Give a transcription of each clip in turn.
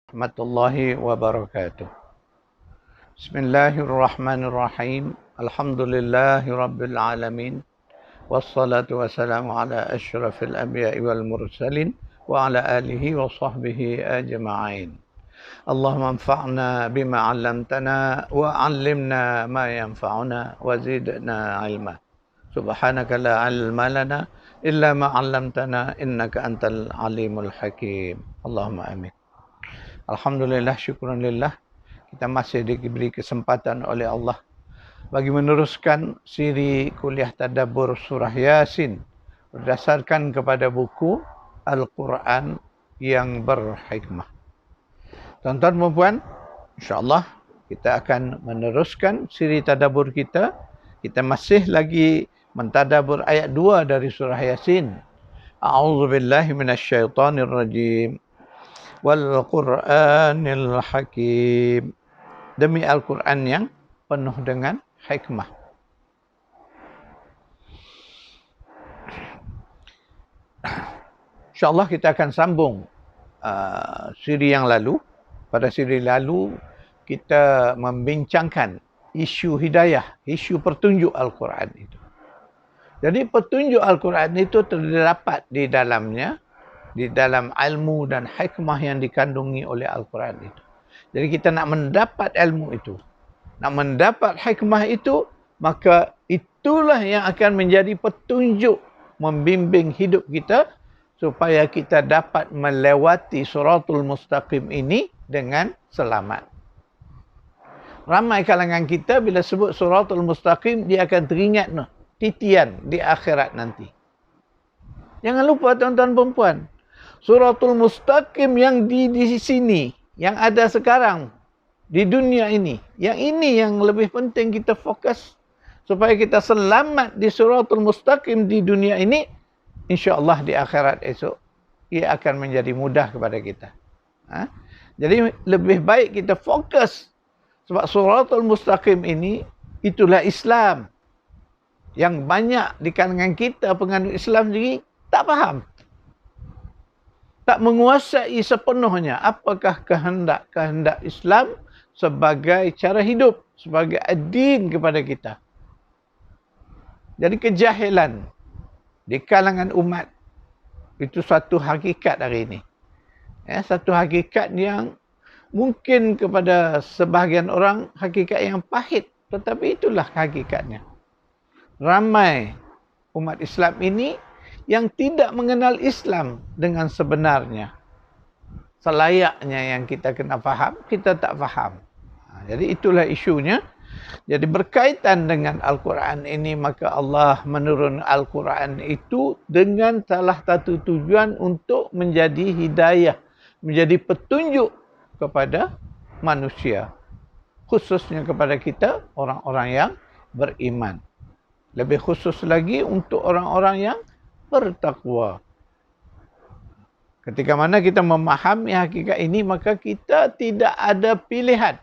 Warahmatullahi wabarakatuh. Bismillahirrahmanirrahim. Alhamdulillahi rabbil alamin. Wassalatu wassalamu ala asyrafil anbiya'i wal mursalin wa ala alihi wa sahbihi ajma'in. Allahumma anfa'na bima 'allamtana wa 'allimna ma yanfa'una wa zidna 'ilma. Subhanaka la 'ilma lana illa ma 'allamtana innaka antal alimul hakim. Allahumma amin. Alhamdulillah, syukurillah, kita masih diberi kesempatan oleh Allah bagi meneruskan siri kuliah tadabbur surah Yasin berdasarkan kepada buku Al-Quran yang berhikmah. Tuan-tuan dan puan, insya-Allah kita akan meneruskan siri tadabbur kita. Kita masih lagi mentadabbur ayat 2 dari surah Yasin. A'udzubillahi minasyaitonirrajim. Wal Qur'anil Hakim. Demi Al-Quran yang penuh dengan hikmah. InsyaAllah kita akan sambung siri yang lalu. Pada siri lalu kita membincangkan isu hidayah, isu petunjuk Al-Quran itu. Jadi petunjuk Al-Quran itu terdapat di dalamnya, di dalam ilmu dan hikmah yang dikandungi oleh Al-Quran itu. Jadi kita nak mendapat ilmu itu, nak mendapat hikmah itu, maka itulah yang akan menjadi petunjuk membimbing hidup kita supaya kita dapat melewati suratul mustaqim ini dengan selamat. Ramai kalangan kita bila sebut suratul mustaqim, dia akan teringat titian di akhirat nanti. Jangan lupa tuan-tuan dan puan, suratul mustaqim yang di sini, yang ada sekarang di dunia ini, yang ini yang lebih penting kita fokus supaya kita selamat di suratul mustaqim di dunia ini. InsyaAllah di akhirat esok ia akan menjadi mudah kepada kita. Jadi lebih baik kita fokus, sebab suratul mustaqim ini itulah Islam. Yang banyak di kalangan kita penganut Islam sendiri tak faham, tak menguasai sepenuhnya apakah kehendak Islam sebagai cara hidup, sebagai ad-din kepada kita. Jadi kejahilan di kalangan umat itu satu hakikat hari ini. Satu hakikat yang mungkin kepada sebahagian orang hakikat yang pahit, tetapi itulah hakikatnya. Ramai umat Islam ini yang tidak mengenal Islam dengan sebenarnya. Selayaknya yang kita kena faham, kita tak faham. Jadi itulah isunya. Jadi berkaitan dengan Al-Quran ini, maka Allah menurun Al-Quran itu dengan salah satu tujuan untuk menjadi hidayah, menjadi petunjuk kepada manusia. Khususnya kepada kita, orang-orang yang beriman. Lebih khusus lagi untuk orang-orang yang bertakwa. Ketika mana kita memahami hakikat ini, maka kita tidak ada pilihan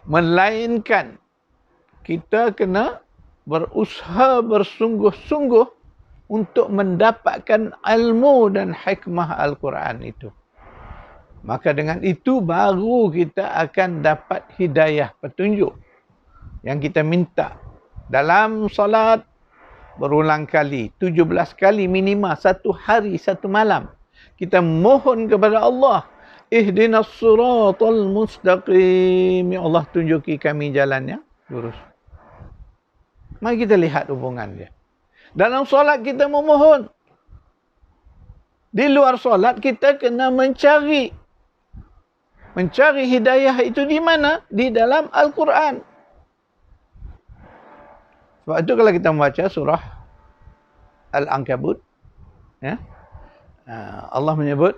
melainkan kita kena berusaha bersungguh-sungguh untuk mendapatkan ilmu dan hikmah Al-Quran itu. Maka dengan itu baru kita akan dapat hidayah, petunjuk yang kita minta. Dalam salat berulang kali, 17 kali minima, satu hari, satu malam, kita mohon kepada Allah, ihdinas siratal mustaqim. Ya Allah, tunjuki kami jalan yang lurus. Mari kita lihat hubungan dia. Dalam solat kita memohon. Di luar solat kita kena mencari. Mencari hidayah itu di mana? Di dalam Al-Quran. Sebab itu kalau kita membaca surah Al-Ankabut, Allah menyebut,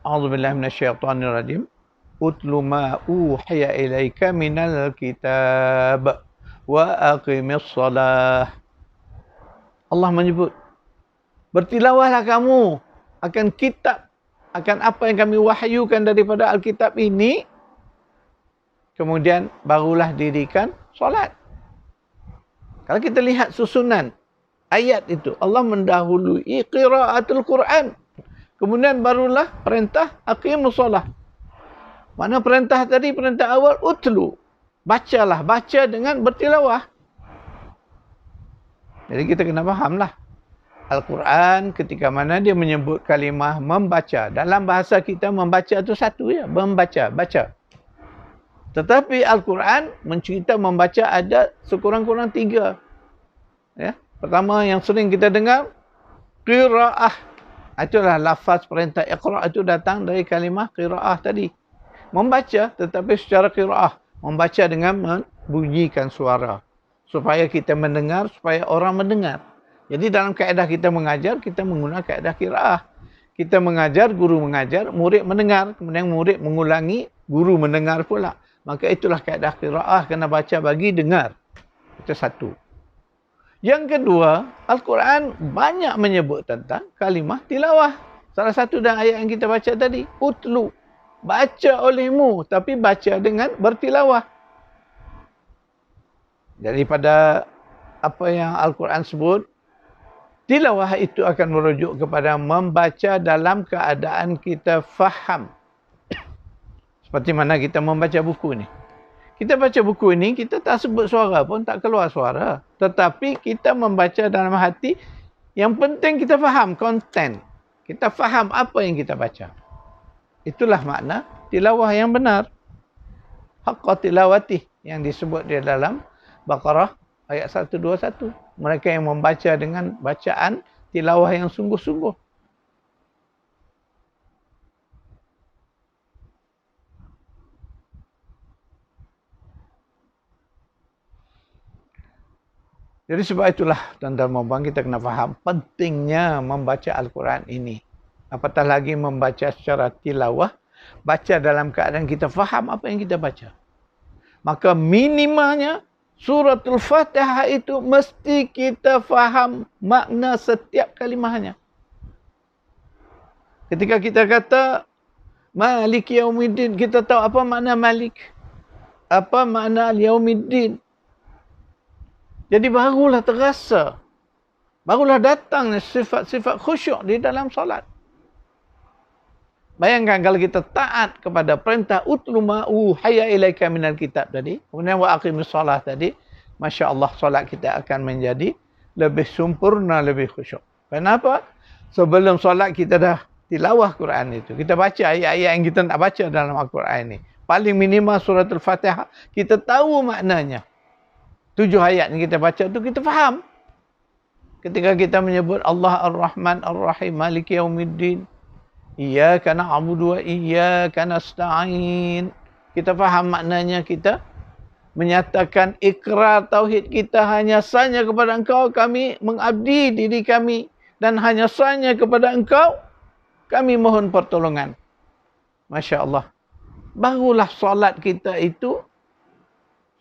A'udzubillahi minasyaitonirrajim. Utlu ma uhiya ilaika minal kitab wa aqimis salah. Allah menyebut, bertilawahlah kamu akan kitab, akan apa yang kami wahyukan daripada Alkitab ini, kemudian barulah dirikan solat. Kalau kita lihat susunan ayat itu, Allah mendahului qiraatul Quran. Kemudian barulah perintah aqimus solah. Mana perintah tadi, perintah awal, utlu. Bacalah, baca dengan bertilawah. Jadi kita kena fahamlah. Al-Quran ketika mana dia menyebut kalimah membaca. Dalam bahasa kita membaca itu satu ya, membaca, baca. Tetapi Al-Quran mencerita membaca ada sekurang-kurang 3. Ya. Pertama yang sering kita dengar, qira'ah. Itulah lafaz perintah iqra' itu datang dari kalimah qira'ah tadi. Membaca tetapi secara qira'ah. Membaca dengan membunyikan suara. Supaya kita mendengar, supaya orang mendengar. Jadi dalam kaedah kita mengajar, kita menggunakan kaedah qira'ah. Kita mengajar, guru mengajar, murid mendengar. Kemudian murid mengulangi, guru mendengar pula. Maka itulah kaedah qira'ah, kena baca bagi dengar. Itu satu. Yang kedua, Al-Quran banyak menyebut tentang kalimah tilawah. Salah satu dalam ayat yang kita baca tadi, utlu. Baca olehmu, tapi baca dengan bertilawah. Daripada apa yang Al-Quran sebut, tilawah itu akan merujuk kepada membaca dalam keadaan kita faham. Seperti mana kita membaca buku ni. Kita baca buku ini, kita tak sebut suara pun, tak keluar suara. Tetapi kita membaca dalam hati, yang penting kita faham konten. Kita faham apa yang kita baca. Itulah makna tilawah yang benar. Haqqa tilawati yang disebut di dalam Baqarah ayat 121. Mereka yang membaca dengan bacaan tilawah yang sungguh-sungguh. Jadi sebab itulah tuan-tuan dan puan, kita kena faham pentingnya membaca Al-Quran ini. Apatah lagi membaca secara tilawah, baca dalam keadaan kita faham apa yang kita baca. Maka minimanya suratul Fatihah itu mesti kita faham makna setiap kalimahnya. Ketika kita kata Malik Yaumiddin, kita tahu apa makna Malik. Apa makna Yaumiddin. Jadi barulah terasa. Barulah datang sifat-sifat khusyuk di dalam solat. Bayangkan kalau kita taat kepada perintah utlu ma uhayya ilaika minal kitab tadi. Kemudian wa aqimis solah tadi. Masya Allah solat kita akan menjadi lebih sempurna, lebih khusyuk. Kenapa? Sebelum solat kita dah tilawah Quran itu. Kita baca ayat-ayat yang kita nak baca dalam Al-Quran ini. Paling minimal suratul Fatihah. Kita tahu maknanya. 7 ayat yang kita baca tu kita faham. Ketika kita menyebut Allah Ar-Rahman Ar-Rahim Maliki Yaumiddin, Iyyaka na'budu wa iyyaka nasta'in. Kita faham maknanya, kita menyatakan ikrar tauhid kita hanya sanya kepada Engkau kami mengabdi diri kami, dan hanya sanya kepada Engkau kami mohon pertolongan. Masya Allah. Barulah solat kita itu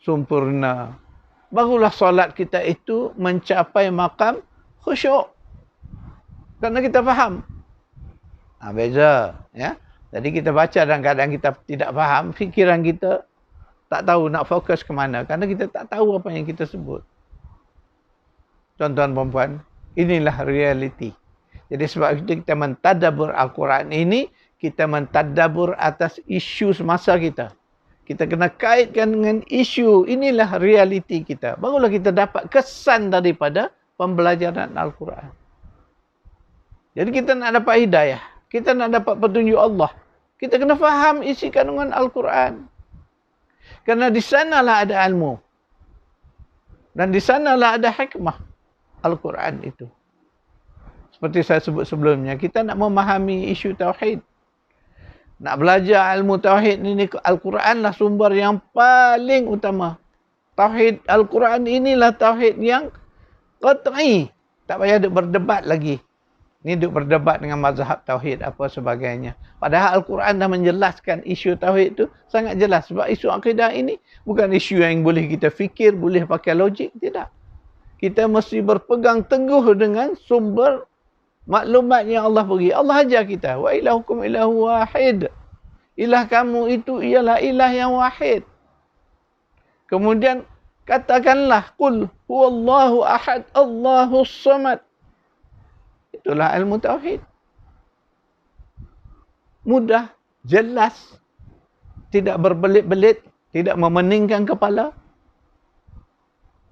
sempurna. Barulah solat kita itu mencapai makam khusyuk. Kerana kita faham. Beza. Ya? Jadi kita baca dalam keadaan kita tidak faham, fikiran kita tak tahu nak fokus ke mana. Kerana kita tak tahu apa yang kita sebut. Tuan-tuan perempuan, inilah realiti. Jadi sebab itu kita mentadabbur Al-Quran ini, kita mentadabbur atas isu semasa kita. Kita kena kaitkan dengan isu, inilah realiti kita. Barulah kita dapat kesan daripada pembelajaran Al-Quran. Jadi kita nak dapat hidayah. Kita nak dapat petunjuk Allah. Kita kena faham isi kandungan Al-Quran. Kerana di sanalah ada ilmu. Dan di sanalah ada hikmah Al-Quran itu. Seperti saya sebut sebelumnya, kita nak memahami isu tauhid. Nak belajar ilmu tauhid ini, Al-Quran lah sumber yang paling utama. Tauhid Al-Quran inilah tauhid yang qat'i. Tak payah duk berdebat lagi. Ni duk berdebat dengan mazhab tauhid apa sebagainya. Padahal Al-Quran dah menjelaskan isu tauhid itu sangat jelas. Sebab isu akidah ini bukan isu yang boleh kita fikir, boleh pakai logik. Tidak. Kita mesti berpegang teguh dengan sumber maklumat yang Allah beri. Allah ajar kita. Wa ilahukum ilahu wahid. Ilah kamu itu ialah ilah yang wahid. Kemudian katakanlah, Qul huwallahu ahad, Allahus samad. Itulah ilmu tauhid. mudah, jelas, tidak berbelit-belit, tidak memeningkan kepala,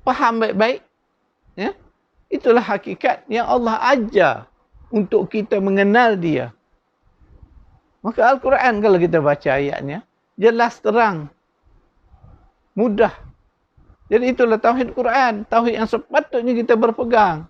faham baik-baik. Ya? Itulah hakikat yang Allah ajar untuk kita mengenal dia. Maka Al-Quran kalau kita baca ayatnya, jelas terang, mudah. Jadi itulah tauhid Quran, tauhid yang sepatutnya kita berpegang.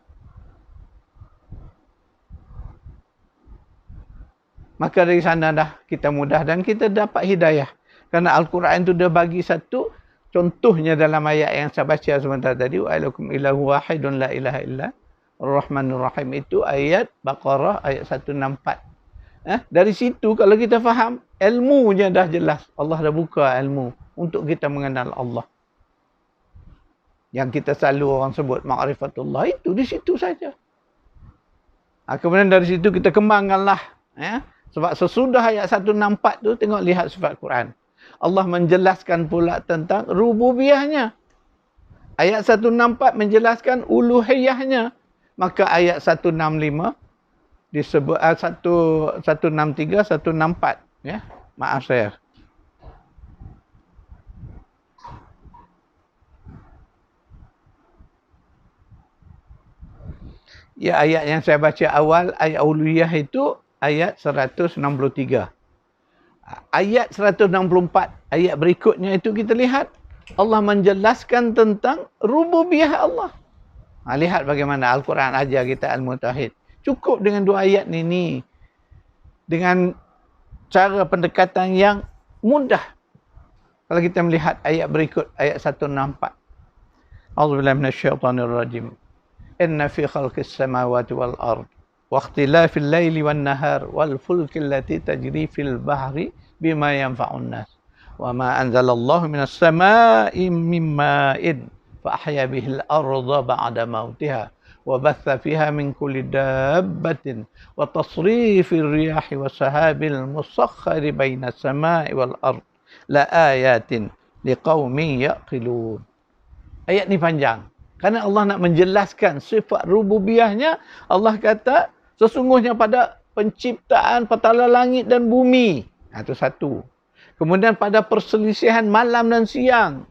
Maka dari sana dah kita mudah dan kita dapat hidayah. Kerana Al-Quran itu dia bagi satu contohnya dalam ayat yang saya baca sebentar tadi, wa ilakum ilahu wahidun la ilaha illa ar-rahmanur rahim, itu ayat Baqarah ayat 164. Dari situ kalau kita faham, ilmunya dah jelas. Allah dah buka ilmu untuk kita mengenal Allah. Yang kita selalu orang sebut ma'rifatullah, itu di situ saja. Kemudian dari situ kita kembangkanlah. Sebab sesudah ayat 164 tu, tengok lihat sifat Quran. Allah menjelaskan pula tentang rububiyahnya. Ayat 164 menjelaskan uluhiyahnya. Maka ayat 165 disebut 163, 164. Ya, maaf saya. Ya, ayat yang saya baca awal, ayat uluhiyah itu ayat 163. Ayat 164, ayat berikutnya itu kita lihat Allah menjelaskan tentang rububiyah Allah. Lihat bagaimana Al-Quran ajar kita ilmu tauhid. Cukup dengan dua ayat ini. Dengan cara pendekatan yang mudah. Kalau kita melihat ayat berikut, ayat 164. A'udzubillahi minasyaitonirrajim. Inna fi khalqis samawati wal ard wa ikhtilafil laili wan nahar wal fulki allati tajri fil bahri bima yanfa'un nas wa ma anzalallahu minas samaa'i min ma'in fa ahya bihil arda ba'da mautiha wa batha fiha min kulli dabbatin wa tasrifir riyahi wasahabil musakhkhari bainas samaa'i wal ard la ayatin liqaumin yaqilun. Ayat ni panjang. Kerana Allah nak menjelaskan sifat rububiyahnya, Allah kata sesungguhnya pada penciptaan petala langit dan bumi. Itu satu. Kemudian pada perselisihan malam dan siang.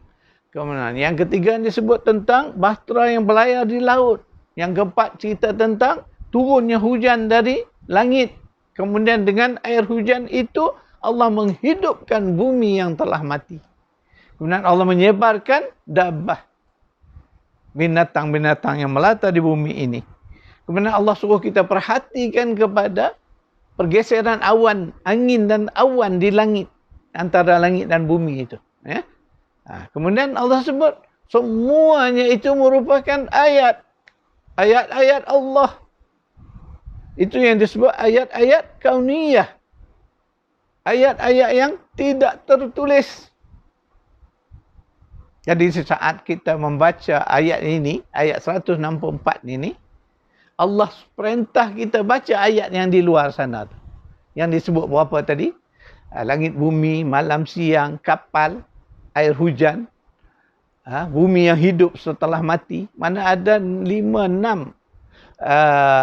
Kemudian yang ketiga disebut tentang bahtera yang berlayar di laut. Yang keempat cerita tentang turunnya hujan dari langit. Kemudian dengan air hujan itu Allah menghidupkan bumi yang telah mati. Kemudian Allah menyebarkan dabbah, binatang-binatang yang melata di bumi ini. Kemudian Allah suruh kita perhatikan kepada pergeseran awan, angin dan awan di langit. Antara langit dan bumi itu. Ya? Kemudian Allah sebut, semuanya itu merupakan ayat. Ayat-ayat Allah. Itu yang disebut ayat-ayat kauniyah. Ayat-ayat yang tidak tertulis. Jadi sesaat kita membaca ayat ini, ayat 164 ini, Allah perintah kita baca ayat yang di luar sana. Yang disebut berapa tadi? Langit, bumi, malam, siang, kapal, air hujan, bumi yang hidup setelah mati. Mana ada 5-6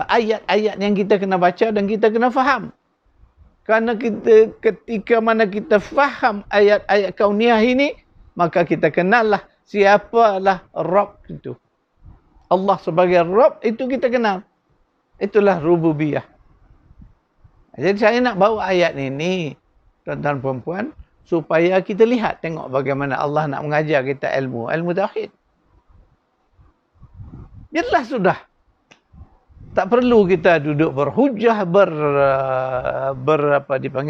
ayat-ayat yang kita kena baca dan kita kena faham. Kerana kita, ketika mana kita faham ayat-ayat kauniyah ini, maka kita kenallah siapalah Rabb itu. Allah sebagai Rabb itu kita kenal. Itulah rububiyah. Jadi saya nak bawa ayat ini, tuan-tuan perempuan, supaya kita lihat, tengok bagaimana Allah nak mengajar kita ilmu tauhid. Jelas sudah. Tak perlu kita duduk berhujah,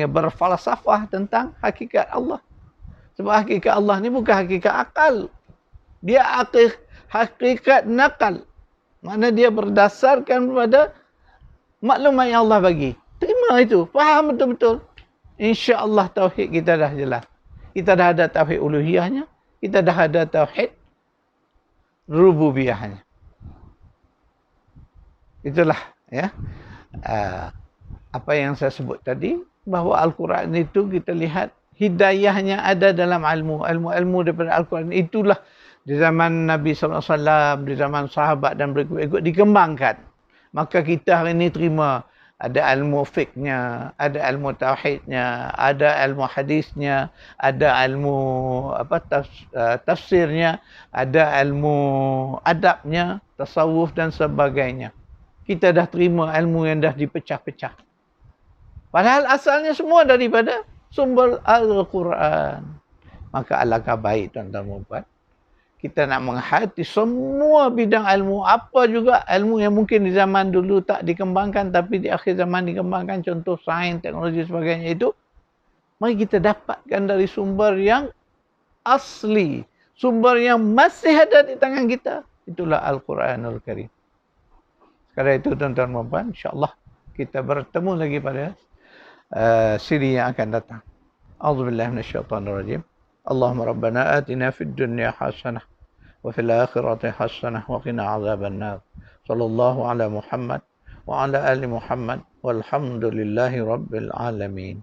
berfalsafah tentang hakikat Allah. Sebab hakikat Allah ni bukan hakikat akal. Dia hakikat nakal. Mana dia berdasarkan pada maklumat yang Allah bagi. Terima itu. Faham betul-betul. InsyaAllah tauhid kita dah jelas. Kita dah ada tauhid uluhiyahnya. Kita dah ada tauhid rububiyahnya. Itulah ya. Apa yang saya sebut tadi. Bahawa Al-Quran itu kita lihat hidayahnya ada dalam ilmu daripada Al-Quran. Itulah di zaman Nabi SAW, di zaman sahabat dan berikut-ikut dikembangkan. Maka kita hari ini terima Ada ilmu fiqhnya, ada ilmu tauhidnya, ada ilmu hadisnya, ada ilmu tafsirnya, ada ilmu adabnya, tasawuf dan sebagainya. Kita dah terima ilmu yang dah dipecah-pecah. Padahal asalnya semua daripada sumber Al-Quran. Maka alangkah baik tuan-tuan dan puan, kita nak menghayati semua bidang ilmu, apa juga ilmu yang mungkin di zaman dulu tak dikembangkan tapi di akhir zaman dikembangkan, contoh sains, teknologi sebagainya itu, mari kita dapatkan dari sumber yang asli, sumber yang masih ada di tangan kita. Itulah Al-Quranul Karim. Sekarang itu tuan-tuan dan puan, insya-Allah kita bertemu lagi pada siri yang akan datang. A'udzubillahi minasyaitonirrajim. Allahumma rabbana atina fid dunya hasanah وفي الآخرة حسنة وقنا عذاب النار صلى الله على محمد وعلى آل محمد والحمد لله رب العالمين.